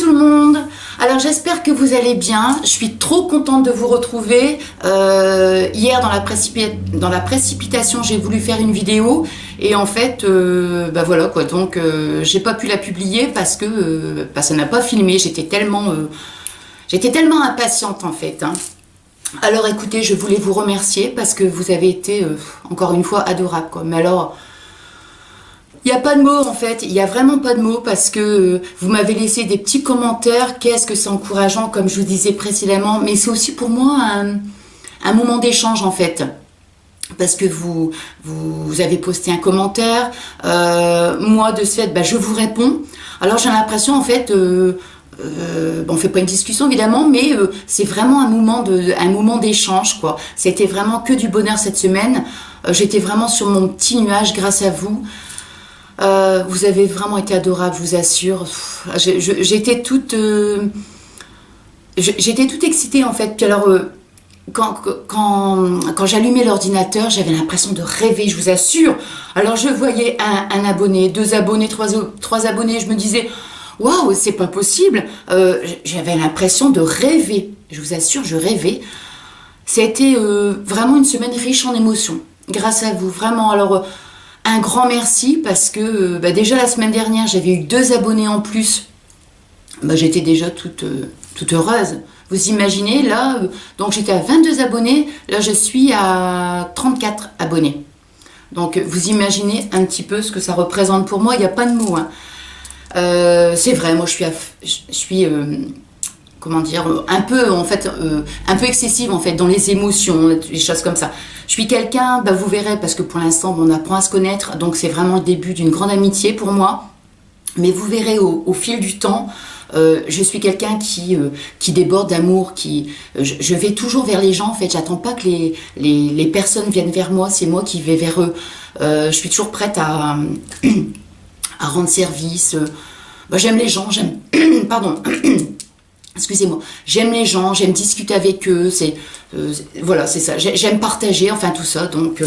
tout le monde. Alors j'espère que vous allez bien. Je suis trop contente de vous retrouver. Hier dans la précipitation, j'ai voulu faire une vidéo et en fait, bah voilà quoi. Donc j'ai pas pu la publier parce que ça n'a pas filmé. J'étais tellement impatiente en fait. Hein. Alors écoutez, je voulais vous remercier parce que vous avez été encore une fois adorable quoi. Mais alors. Il n'y a pas de mots en fait, il n'y a vraiment pas de mots parce que vous m'avez laissé des petits commentaires, qu'est-ce que c'est encourageant comme je vous disais précédemment, mais c'est aussi pour moi un moment d'échange en fait. Parce que vous avez posté un commentaire, moi de ce fait bah, je vous réponds. Alors j'ai l'impression en fait, bon, on fait pas une discussion évidemment, mais c'est vraiment un moment d'échange quoi. C'était vraiment que du bonheur cette semaine, j'étais vraiment sur mon petit nuage grâce à vous. Vous avez vraiment été adorable, je vous assure. J'étais toute excitée en fait. Puis alors, quand j'allumais l'ordinateur, j'avais l'impression de rêver, je vous assure. Alors je voyais un abonné, 2 abonnés, 3 abonnés, je me disais, waouh, c'est pas possible. J'avais l'impression de rêver, je vous assure, je rêvais. C'était vraiment une semaine riche en émotions, grâce à vous, vraiment. Alors, un grand merci parce que bah déjà la semaine dernière j'avais eu 2 abonnés en plus, bah, j'étais déjà toute heureuse. Vous imaginez là, donc j'étais à 22 abonnés, là je suis à 34 abonnés. Donc vous imaginez un petit peu ce que ça représente pour moi, il n'y a pas de mots. Hein. C'est vrai, moi je suis comment dire, un peu excessive en fait dans les émotions, les choses comme ça. Je suis quelqu'un, bah, vous verrez, parce que pour l'instant on apprend à se connaître, donc c'est vraiment le début d'une grande amitié pour moi. Mais vous verrez au fil du temps, je suis quelqu'un qui déborde d'amour, je vais toujours vers les gens en fait. J'attends pas que les personnes viennent vers moi, c'est moi qui vais vers eux. Je suis toujours prête à rendre service. Bah, j'aime les gens, pardon. Excusez-moi, j'aime les gens, j'aime discuter avec eux, voilà, c'est ça, j'aime partager, enfin tout ça, donc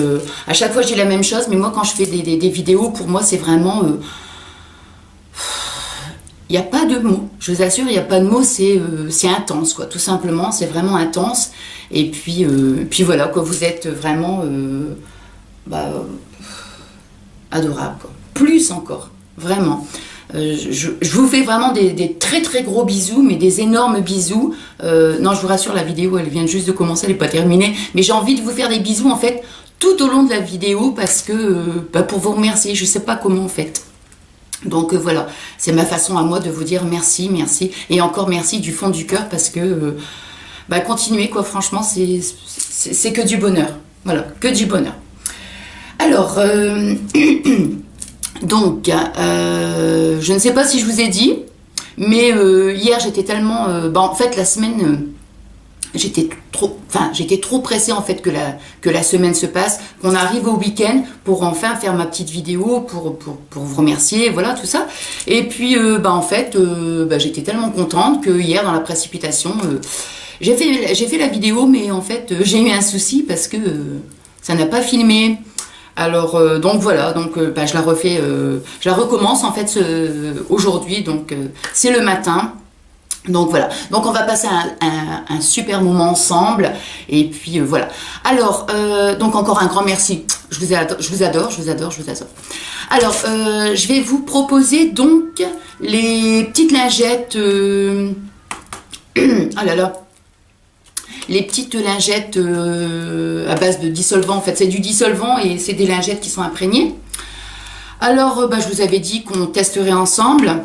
à chaque fois je dis la même chose, mais moi quand je fais des vidéos, pour moi c'est vraiment, il n'y a pas de mots, je vous assure, il n'y a pas de mots, c'est intense, quoi, tout simplement, c'est vraiment intense, et puis voilà, quoi, vous êtes vraiment, adorable, quoi, plus encore, vraiment. Je vous fais vraiment des très très gros bisous, mais des énormes bisous. Non, je vous rassure, la vidéo elle vient juste de commencer, elle n'est pas terminée. Mais j'ai envie de vous faire des bisous en fait tout au long de la vidéo parce que pour vous remercier, je ne sais pas comment en fait. Donc voilà, c'est ma façon à moi de vous dire merci, merci et encore merci du fond du cœur parce que continuez quoi, franchement c'est que du bonheur. Voilà, que du bonheur. Alors donc, je ne sais pas si je vous ai dit, mais hier j'étais tellement, en fait la semaine, j'étais trop pressée en fait que la semaine se passe, qu'on arrive au week-end pour enfin faire ma petite vidéo pour vous remercier, voilà tout ça. Et puis en fait, j'étais tellement contente que hier dans la précipitation, j'ai fait la vidéo, mais en fait j'ai eu un souci parce que ça n'a pas filmé. Alors donc voilà, donc je la refais, je la recommence en fait aujourd'hui, donc c'est le matin. Donc voilà, donc on va passer un super moment ensemble et puis voilà. Alors donc encore un grand merci. Je vous adore. Alors je vais vous proposer donc les petites lingettes. Ah là là. Les petites lingettes à base de dissolvant, en fait c'est du dissolvant et c'est des lingettes qui sont imprégnées. Alors je vous avais dit qu'on testerait ensemble.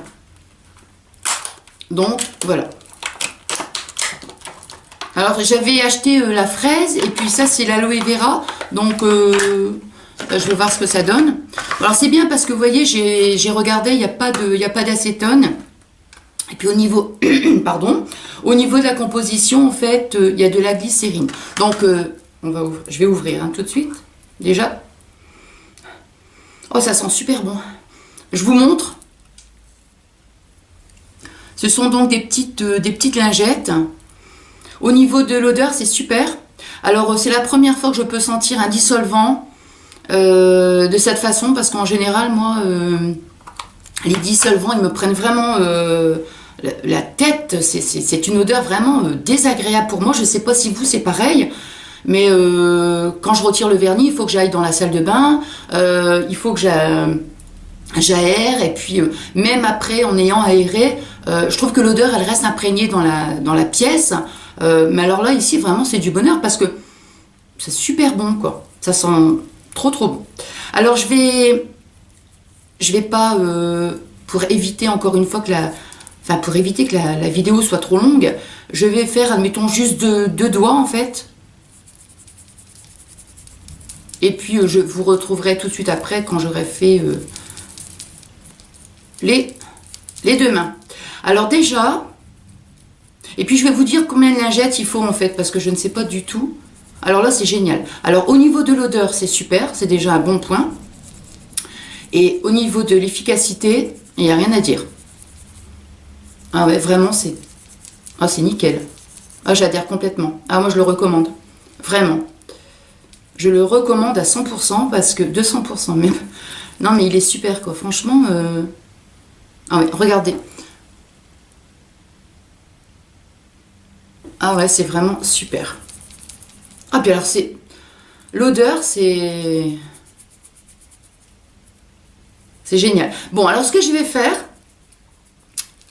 Donc voilà. Alors j'avais acheté la fraise et puis ça c'est l'aloe vera. Donc je vais voir ce que ça donne. Alors c'est bien parce que vous voyez j'ai regardé, il n'y a pas d'acétone. Et puis au niveau, au niveau de la composition, en fait, il y a de la glycérine. Donc, je vais ouvrir tout de suite, déjà. Oh, ça sent super bon. Je vous montre. Ce sont donc des petites lingettes. Au niveau de l'odeur, c'est super. Alors, c'est la première fois que je peux sentir un dissolvant de cette façon, parce qu'en général, moi, les dissolvants, ils me prennent vraiment tête. C'est une odeur vraiment désagréable pour moi. Je sais pas si vous c'est pareil. Mais quand je retire le vernis, il faut que j'aille dans la salle de bain, il faut que j'aère, et puis même après, en ayant aéré, je trouve que l'odeur, elle reste imprégnée dans la pièce. Mais alors là, ici, vraiment, c'est du bonheur parce que c'est super bon, quoi. Ça sent trop, trop bon. Alors, je vais pas, pour éviter encore une fois que pour éviter que la vidéo soit trop longue, je vais faire, admettons, juste deux doigts, en fait. Et puis, je vous retrouverai tout de suite après quand j'aurai fait les deux mains. Alors déjà, et puis je vais vous dire combien de lingettes il faut en fait, parce que je ne sais pas du tout. Alors là, c'est génial. Alors au niveau de l'odeur, c'est super, c'est déjà un bon point. Et au niveau de l'efficacité, il n'y a rien à dire. Ah ouais, vraiment, c'est nickel. Ah, j'adhère complètement. Ah, moi, je le recommande. Vraiment. Je le recommande à 100% parce que 200% même. Non, mais il est super, quoi. Franchement, ah ouais, regardez. Ah ouais, c'est vraiment super. Ah, puis alors, l'odeur, c'est génial. Bon, alors, ce que je vais faire,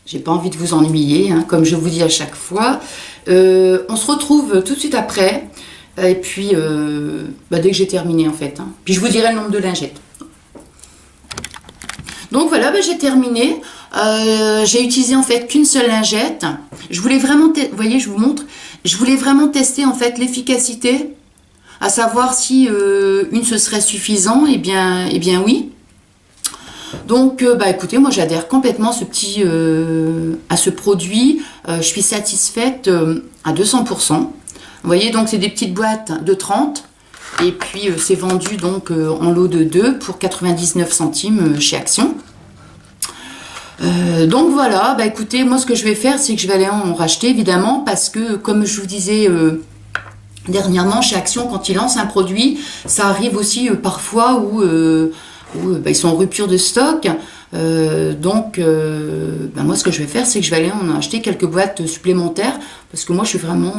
j'ai pas envie de vous ennuyer, hein, comme je vous dis à chaque fois. On se retrouve tout de suite après. Et puis, dès que j'ai terminé, en fait. Hein. Puis, je vous dirai le nombre de lingettes. Donc, voilà, j'ai terminé. J'ai utilisé, en fait, qu'une seule lingette. Je voulais vraiment, vous voyez, je vous montre. Je voulais vraiment tester, en fait, l'efficacité. À savoir si une, ce serait suffisant. Eh bien oui. Donc, écoutez, moi, j'adhère complètement à ce produit. Je suis satisfaite à 200%. Vous voyez, donc c'est des petites boîtes de 30 et puis c'est vendu donc en lot de 2 pour 99 centimes chez Action. Donc voilà, écoutez, moi ce que je vais faire, c'est que je vais aller en racheter évidemment parce que comme je vous disais dernièrement chez Action, quand ils lancent un produit, ça arrive aussi parfois où ils sont en rupture de stock. Donc moi ce que je vais faire, c'est que je vais aller en acheter quelques boîtes supplémentaires parce que moi je suis vraiment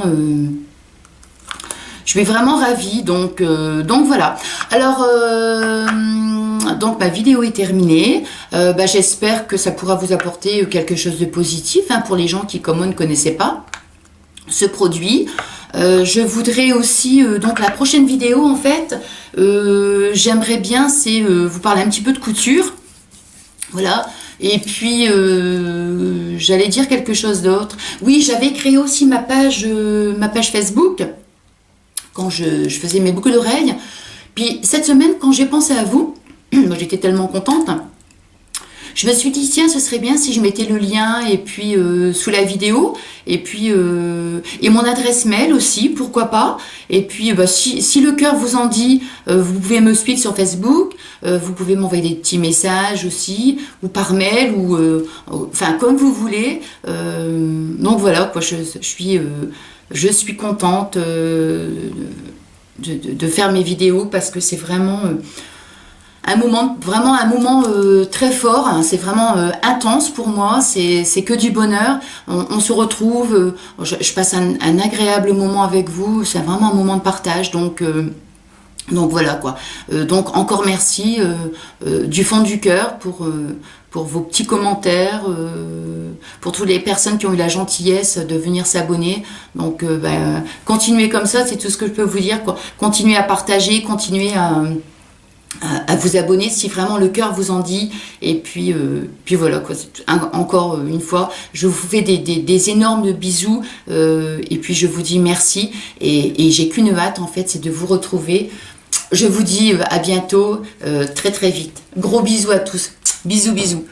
ravie, donc voilà. Alors, donc ma vidéo est terminée. J'espère que ça pourra vous apporter quelque chose de positif pour les gens qui, comme moi, ne connaissaient pas ce produit. Je voudrais aussi, donc la prochaine vidéo, en fait, j'aimerais bien, c'est vous parler un petit peu de couture. Voilà. Et puis, j'allais dire quelque chose d'autre. Oui, j'avais créé aussi ma page Facebook. Quand je faisais mes boucles d'oreilles. Puis cette semaine, quand j'ai pensé à vous, moi j'étais tellement contente, je me suis dit, tiens, ce serait bien si je mettais le lien et puis sous la vidéo, et puis et mon adresse mail aussi, pourquoi pas. Et puis si le cœur vous en dit, vous pouvez me suivre sur Facebook, vous pouvez m'envoyer des petits messages aussi, ou par mail, ou comme vous voulez. Donc voilà, quoi, je suis contente de faire mes vidéos parce que c'est vraiment un moment très fort, hein, c'est vraiment intense pour moi, c'est que du bonheur, on se retrouve, je passe un agréable moment avec vous, c'est vraiment un moment de partage, donc voilà quoi. Donc encore merci du fond du cœur pour vos petits commentaires, pour toutes les personnes qui ont eu la gentillesse de venir s'abonner. Donc continuez comme ça, c'est tout ce que je peux vous dire, quoi. Continuez à partager, continuez à vous abonner si vraiment le cœur vous en dit. Et puis voilà quoi. Encore une fois, je vous fais des énormes bisous et puis je vous dis merci et j'ai qu'une hâte en fait, c'est de vous retrouver. Je vous dis à bientôt, très très vite. Gros bisous à tous. Bisous bisous.